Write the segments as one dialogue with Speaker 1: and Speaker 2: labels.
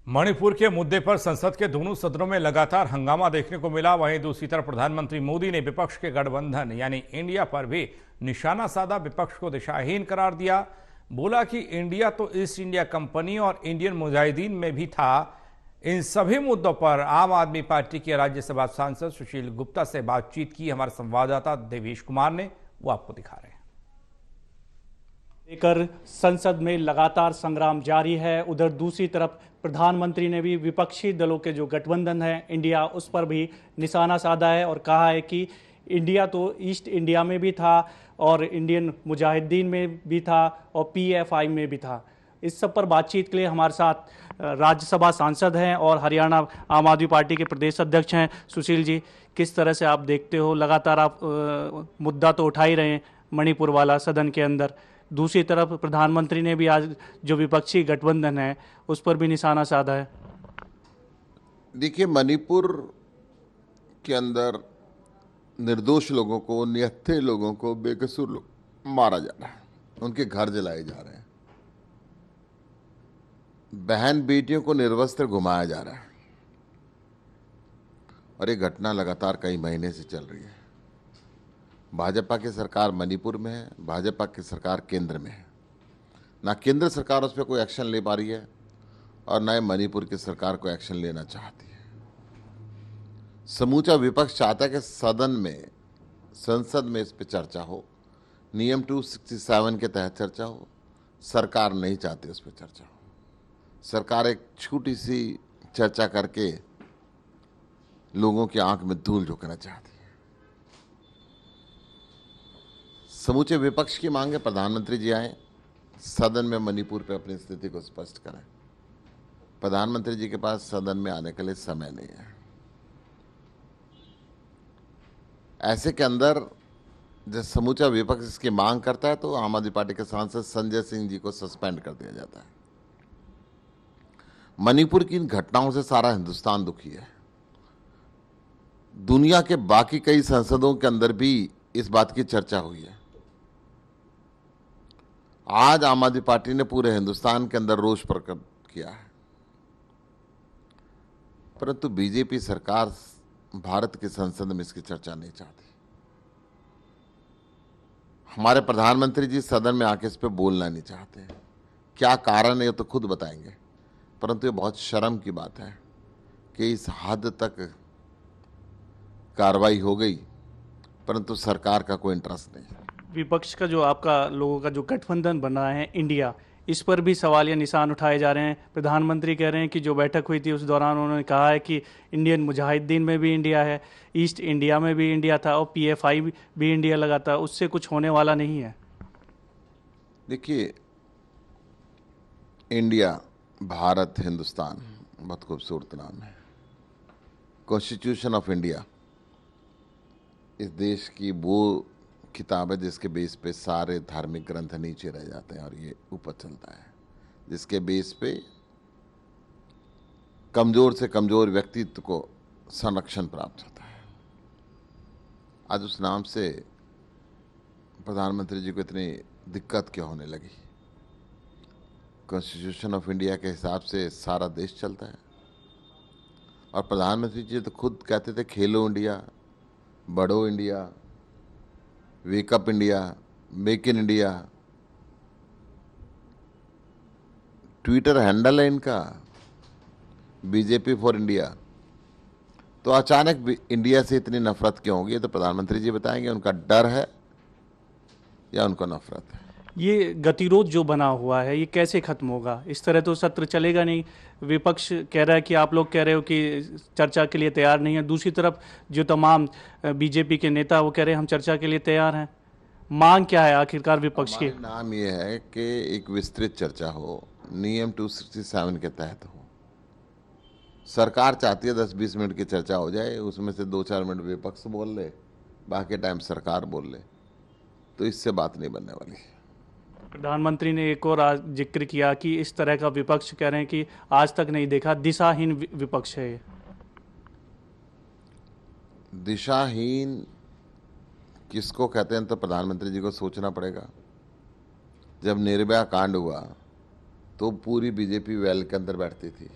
Speaker 1: मणिपुर के मुद्दे पर संसद के दोनों सदनों में लगातार हंगामा देखने को मिला। वहीं दूसरी तरफ प्रधानमंत्री मोदी ने विपक्ष के गठबंधन यानी इंडिया पर भी निशाना साधा, विपक्ष को दिशाहीन करार दिया। बोला कि इंडिया तो ईस्ट इंडिया कंपनी और इंडियन मुजाहिदीन में भी था। इन सभी मुद्दों पर आम आदमी पार्टी के राज्यसभा सांसद सुशील गुप्ता से बातचीत की हमारे संवाददाता देवेश कुमार ने, वो आपको दिखा रहे हैं।
Speaker 2: लेकर संसद में लगातार संग्राम जारी है। उधर दूसरी तरफ प्रधानमंत्री ने भी विपक्षी दलों के जो गठबंधन है इंडिया, उस पर भी निशाना साधा है और कहा है कि इंडिया तो ईस्ट इंडिया में भी था और इंडियन मुजाहिदीन में भी था और पीएफआई में भी था। इस सब पर बातचीत के लिए हमारे साथ राज्यसभा सांसद हैं और हरियाणा आम आदमी पार्टी के प्रदेश अध्यक्ष हैं सुशील जी। किस तरह से आप देखते हो, लगातार आप मुद्दा तो उठा ही रहे हैं मणिपुर वाला सदन के अंदर, दूसरी तरफ प्रधानमंत्री ने भी आज जो विपक्षी गठबंधन है उस पर भी निशाना साधा है।
Speaker 3: देखिए, मणिपुर के अंदर निर्दोष लोगों को, निहत्थे लोगों को, बेकसूर लोग मारा जा रहा है, उनके घर जलाए जा रहे हैं, बहन बेटियों को निर्वस्त्र घुमाया जा रहा है और ये घटना लगातार कई महीने से चल रही है। भाजपा की सरकार मणिपुर में है, भाजपा की सरकार केंद्र में है। ना केंद्र सरकार उस पर कोई एक्शन ले पा रही है और ना ही मणिपुर की सरकार को एक्शन लेना चाहती है। समूचा विपक्ष चाहता है कि सदन में, संसद में इस पर चर्चा हो, नियम 267 के तहत चर्चा हो। सरकार नहीं चाहती उस पर चर्चा हो। सरकार एक छोटी सी चर्चा करके लोगों की आंख में धूल झोंकना चाहती है। समूचे विपक्ष की मांग है प्रधानमंत्री जी आए, सदन में मणिपुर पे अपनी स्थिति को स्पष्ट करें। प्रधानमंत्री जी के पास सदन में आने के लिए समय नहीं है। ऐसे के अंदर जब समूचा विपक्ष इसकी मांग करता है तो आम आदमी पार्टी के सांसद संजय सिंह जी को सस्पेंड कर दिया जाता है। मणिपुर की इन घटनाओं से सारा हिंदुस्तान दुखी है। दुनिया के बाकी कई संसदों के अंदर भी इस बात की चर्चा हुई है। आज आम आदमी पार्टी ने पूरे हिंदुस्तान के अंदर रोष प्रकट किया है, परंतु बीजेपी सरकार भारत की संसद में इसकी चर्चा नहीं चाहती। हमारे प्रधानमंत्री जी सदन में आके इस पे बोलना नहीं चाहते। क्या कारण है ये तो खुद बताएंगे, परंतु ये बहुत शर्म की बात है कि इस हद तक कार्रवाई हो गई परंतु सरकार का कोई इंटरेस्ट नहीं है।
Speaker 2: विपक्ष का जो आपका लोगों का जो गठबंधन बन रहा है इंडिया, इस पर भी सवाल या निशान उठाए जा रहे हैं। प्रधानमंत्री कह रहे हैं कि जो बैठक हुई थी उस दौरान उन्होंने कहा है कि इंडियन मुजाहिदीन में भी इंडिया है, ईस्ट इंडिया में भी इंडिया था और पीएफआई भी इंडिया लगा था, उससे कुछ होने वाला नहीं है।
Speaker 3: देखिए, इंडिया, भारत, हिंदुस्तान बहुत खूबसूरत नाम है। कॉन्स्टिट्यूशन ऑफ इंडिया इस देश की वो किताब है जिसके बेस पे सारे धार्मिक ग्रंथ नीचे रह जाते हैं और ये ऊपर चलता है, जिसके बेस पे कमजोर से कमजोर व्यक्तित्व को संरक्षण प्राप्त होता है। आज उस नाम से प्रधानमंत्री जी को इतनी दिक्कत क्यों होने लगी? कॉन्स्टिट्यूशन ऑफ इंडिया के हिसाब से सारा देश चलता है और प्रधानमंत्री जी तो खुद कहते थे खेलो इंडिया, बढ़ो India, wake up India, make in India. Twitter handle है इनका बीजेपी फॉर इंडिया। तो अचानक इंडिया से इतनी नफरत क्यों होगी? तो प्रधानमंत्री जी बताएंगे उनका डर है या उनको नफरत है।
Speaker 2: ये गतिरोध जो बना हुआ है ये कैसे खत्म होगा? इस तरह तो सत्र चलेगा नहीं। विपक्ष कह रहा है कि आप लोग कह रहे हो कि चर्चा के लिए तैयार नहीं है, दूसरी तरफ जो तमाम बीजेपी के नेता वो कह रहे हैं हम चर्चा के लिए तैयार हैं। मांग क्या है आखिरकार विपक्ष की?
Speaker 3: नाम ये है कि एक विस्तृत चर्चा हो, नियम 267 के तहत हो। सरकार चाहती है 10-20 मिनट की चर्चा हो जाए, उसमें से 2-4 मिनट विपक्ष बोल ले, बाकी टाइम सरकार बोल ले, तो इससे बात नहीं बनने वाली।
Speaker 2: प्रधानमंत्री ने एक और आज जिक्र किया कि इस तरह का विपक्ष कह रहे हैं कि आज तक नहीं देखा, दिशाहीन विपक्ष है ये।
Speaker 3: दिशाहीन किसको कहते हैं तो प्रधानमंत्री जी को सोचना पड़ेगा। जब निर्भया कांड हुआ तो पूरी बीजेपी वेल के अंदर बैठती थी,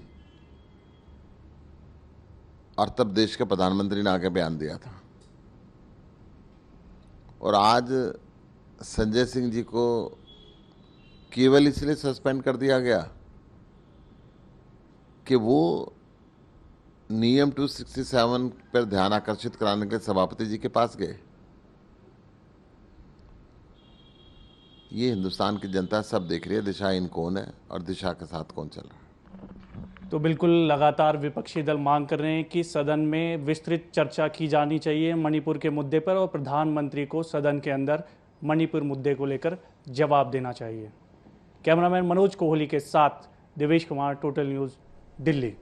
Speaker 3: और तब देश के प्रधानमंत्री ने आगे बयान दिया था। और आज संजय सिंह जी को केवल इसलिए सस्पेंड कर दिया गया कि वो नियम 267 पर ध्यान आकर्षित कराने के लिए सभापति जी के पास गए। ये हिंदुस्तान की जनता सब देख रही है दिशाहीन कौन है और दिशा के साथ कौन चल रहा है।
Speaker 2: तो बिल्कुल लगातार विपक्षी दल मांग कर रहे हैं कि सदन में विस्तृत चर्चा की जानी चाहिए मणिपुर के मुद्दे पर और प्रधानमंत्री को सदन के अंदर मणिपुर मुद्दे को लेकर जवाब देना चाहिए। कैमरामैन मनोज कोहली के साथ देवेश कुमार, टोटल न्यूज़, दिल्ली।